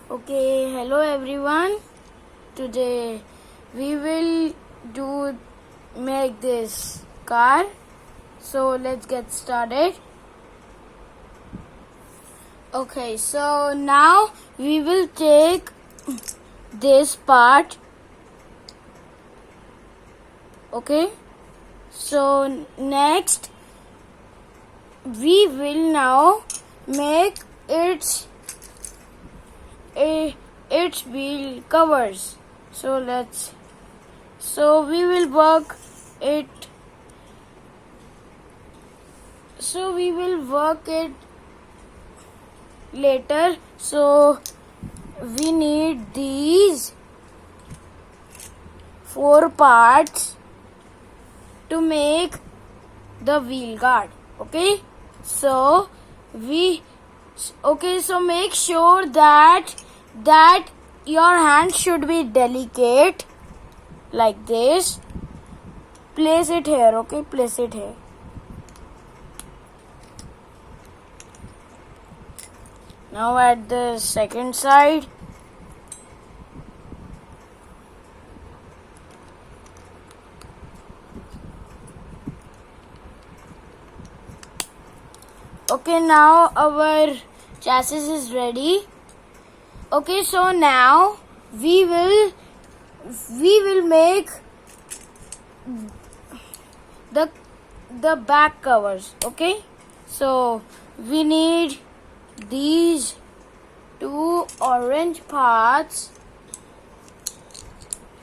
Okay, hello everyone. Today we will make this car. So let's get started. Okay, so now we will take this part. Okay, so next we will now make its wheel covers. So we will work it. So we will work it later. So we need these 4 parts to make the wheel guard. Okay, so make sure that your hand should be delicate like this. Place it here. Okay, place it here. Now at the second side. Okay, now our chassis is ready. Okay, so now we will make the back covers. Okay, so we need these 2 orange parts.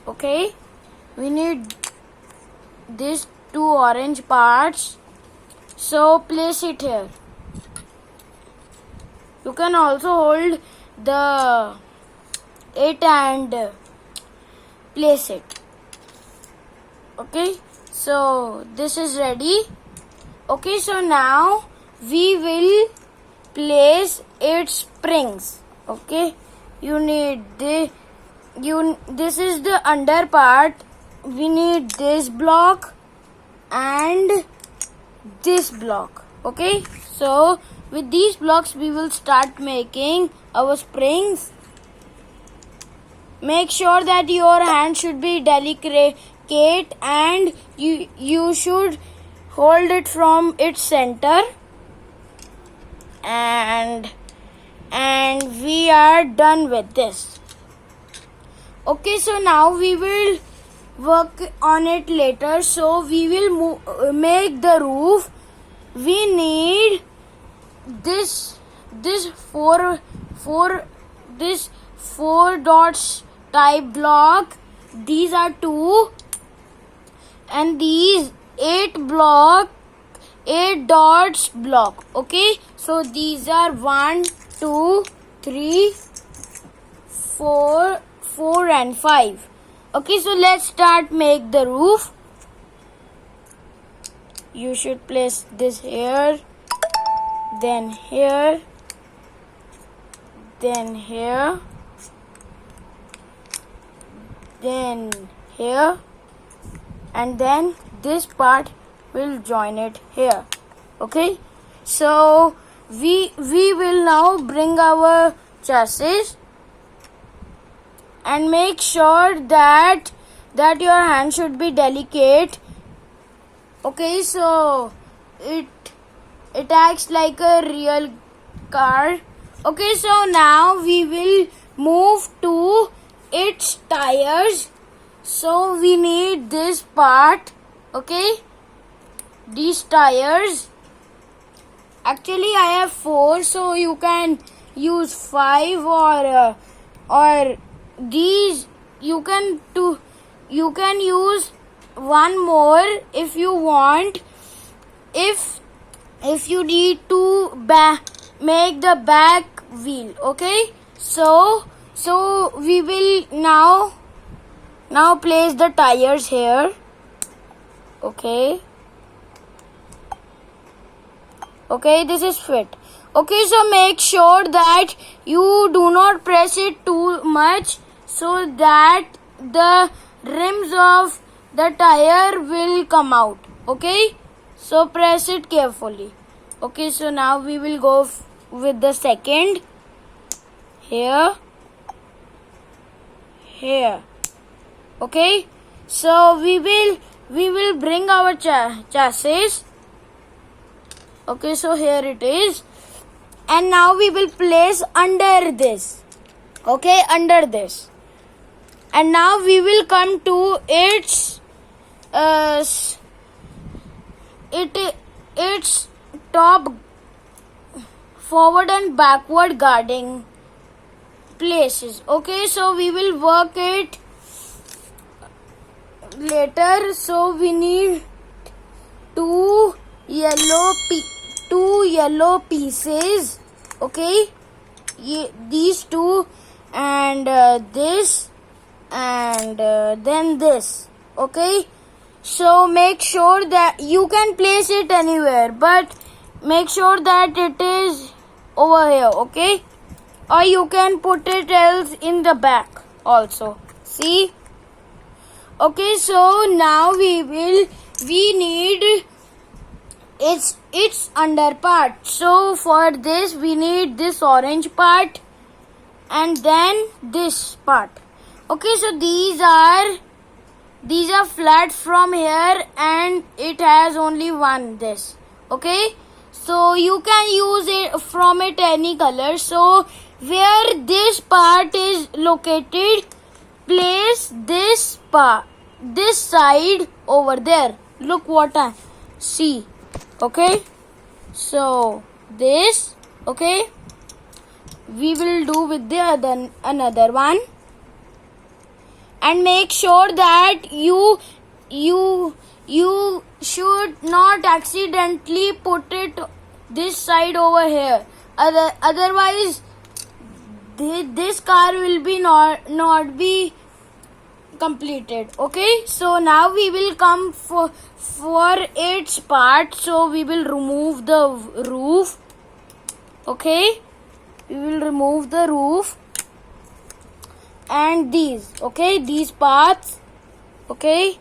Okay, we need these 2 orange parts. So place it here. You can also hold it and place it. Okay, so this is ready. Okay, so now we will place its springs. Okay, this is the under part. We need this block and this block. Okay, so with these blocks we will start making our springs. Make sure that your hand should be delicate and you should hold it from its center, and we are done with this. Okay, so now we will work on it later. So we will make the roof. We need this 4 dots type block. These are 2, and these 8 dots block. Okay, so these are 1, 2, 3, 4, and 5. Okay, so let's start make the roof. You should place this here, then here, then here, then here, and then this part will join it here. Okay, so we will now bring our chassis, and make sure that your hand should be delicate. Okay, so it acts like a real car. Okay, so now we will move to its tires. So we need this part. Okay, these tires. Actually I have 4, so you can use 5 or these you can use 1 more if you want, if you need to make the back wheel. Okay, so we will now place the tires here. Okay, this is fit. Okay, so make sure that you do not press it too much, so that the rims of the tire will come out. Okay, so press it carefully. Okay, so now we will go with the second here. here. Okay, so we will bring our chassis. Okay, so here it is, and now we will place under this. Okay, under this, and now we will come to its its top forward and backward guarding places. Okay, so we will work it later. So we need two yellow pieces. Okay, these two, and this, and then this. Okay, so make sure that you can place it anywhere, but make sure that it is over here. Okay, or you can put it else in the back also. See? Okay, so now we need its under part. So for this we need this orange part and then this part. Okay, so these are flat from here, and it has only one this. Okay, so you can use it from it any color. So where this part is located, place this side over there. Look what I see. Okay, so this. Okay, we will do with the another one, and make sure that you should not accidentally put it this side over here. Otherwise this car will be not be completed. Okay, so now we will come for its part. So we will remove the roof. Okay, we will remove the roof and these. Okay, these parts. Okay,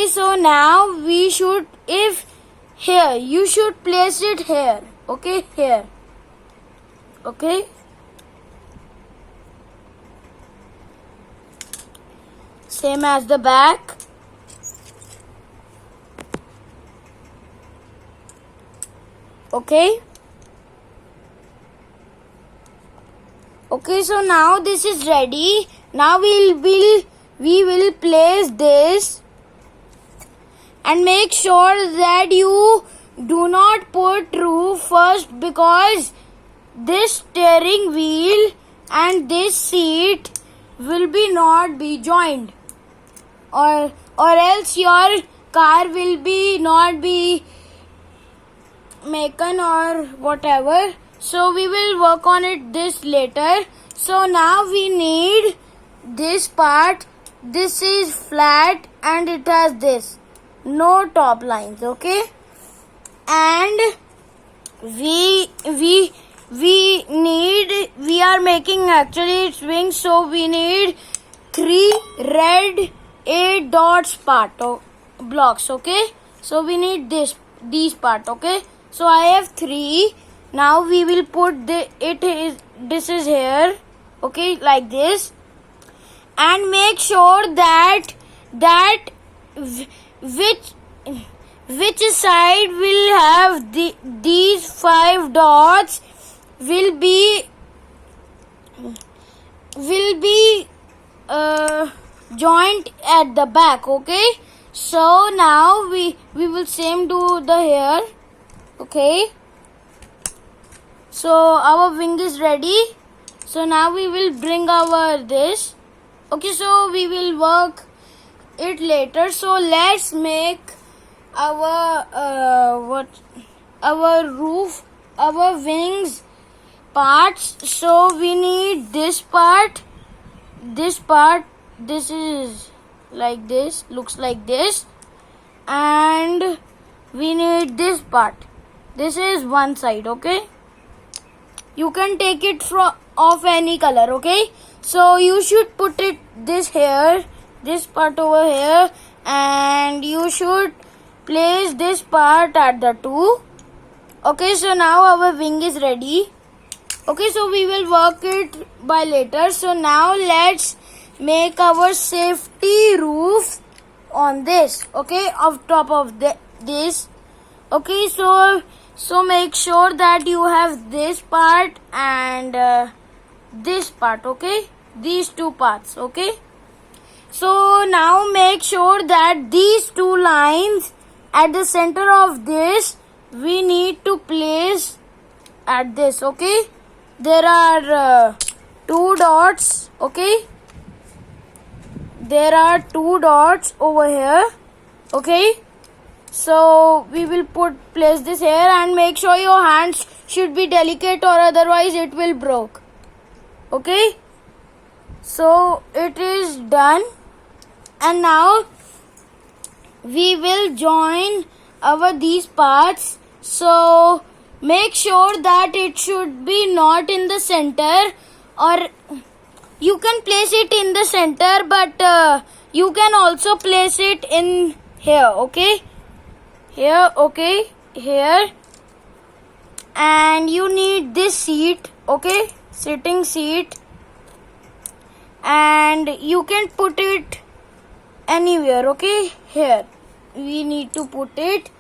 so now we should, if here, you should place it here. Okay, here. Okay, same as the back. Okay, so now this is ready. Now we will place this, and make sure that you do not put roof first, because this steering wheel and this seat will not be joined, or else your car will not be maken or whatever. So we will work on it this later. So now we need this part. This is flat and it has this, no top lines. Okay, and we are making actually its wings, so we need 3 red 8 dots blocks. Okay, so we need these part. Okay, so I have 3. Now we will put this is here. Okay, like this, and make sure that which side will have these 5 dots will be joint at the back. Okay, so now we will same do the hair. Okay, so our wing is ready. So now we will bring our this. Okay, so we will work it later. So let's make our roof, our wings parts. So we need this part, this is like this, looks like this, and we need this part. This is one side. Okay, you can take it of any color. Okay, so you should put it this here, this part over here, and you should place this part at the 2. Okay, so now our wing is ready. Okay, so we will work it by later. So now let's make our safety roof on this. Okay, of top of this. Okay, so make sure that you have this part and this part. Okay, these two parts. Okay, so now make sure that these two lines at the center of this we need to place at this. Okay, there are two dots. Okay, there are two dots over here. Okay, so we will place this here, and make sure your hands should be delicate or otherwise it will break. Okay, so it is done, and now we will join our these parts. So make sure that it should be not in the center, or you can place it in the center, but you can also place it in here. Okay, here. Okay, here, and you need this seat. Okay, sitting seat, and you can put it anywhere. Okay, here we need to put it,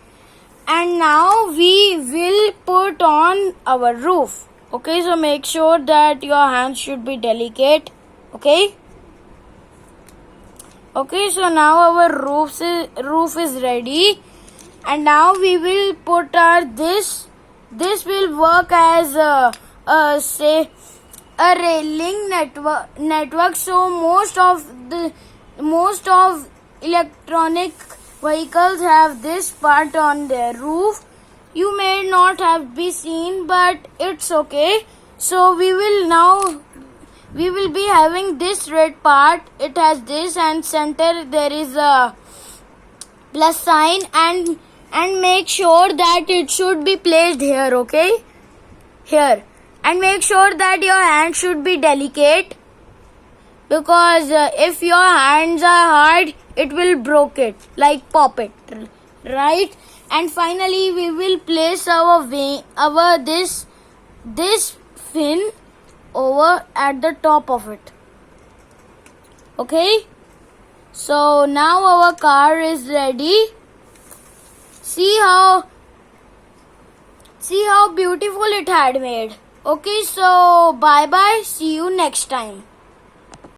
and now we will put on our roof. Okay, so make sure that your hands should be delicate. Okay, so now our roof is ready, and now we will put our this will work as say a railing network. So most of electronic vehicles have this part on their roof. You may not have be seen, but it's okay. So we will be having this red part. It has this, and center there is a plus sign, and make sure that it should be placed here. Okay, here, and make sure that your hands should be delicate, because if your hands are hard, it will break it, like pop it, right? And finally we will place our this fin over at the top of it. Okay, so now our car is ready. See how beautiful it had made. Okay, so bye bye, see you next time.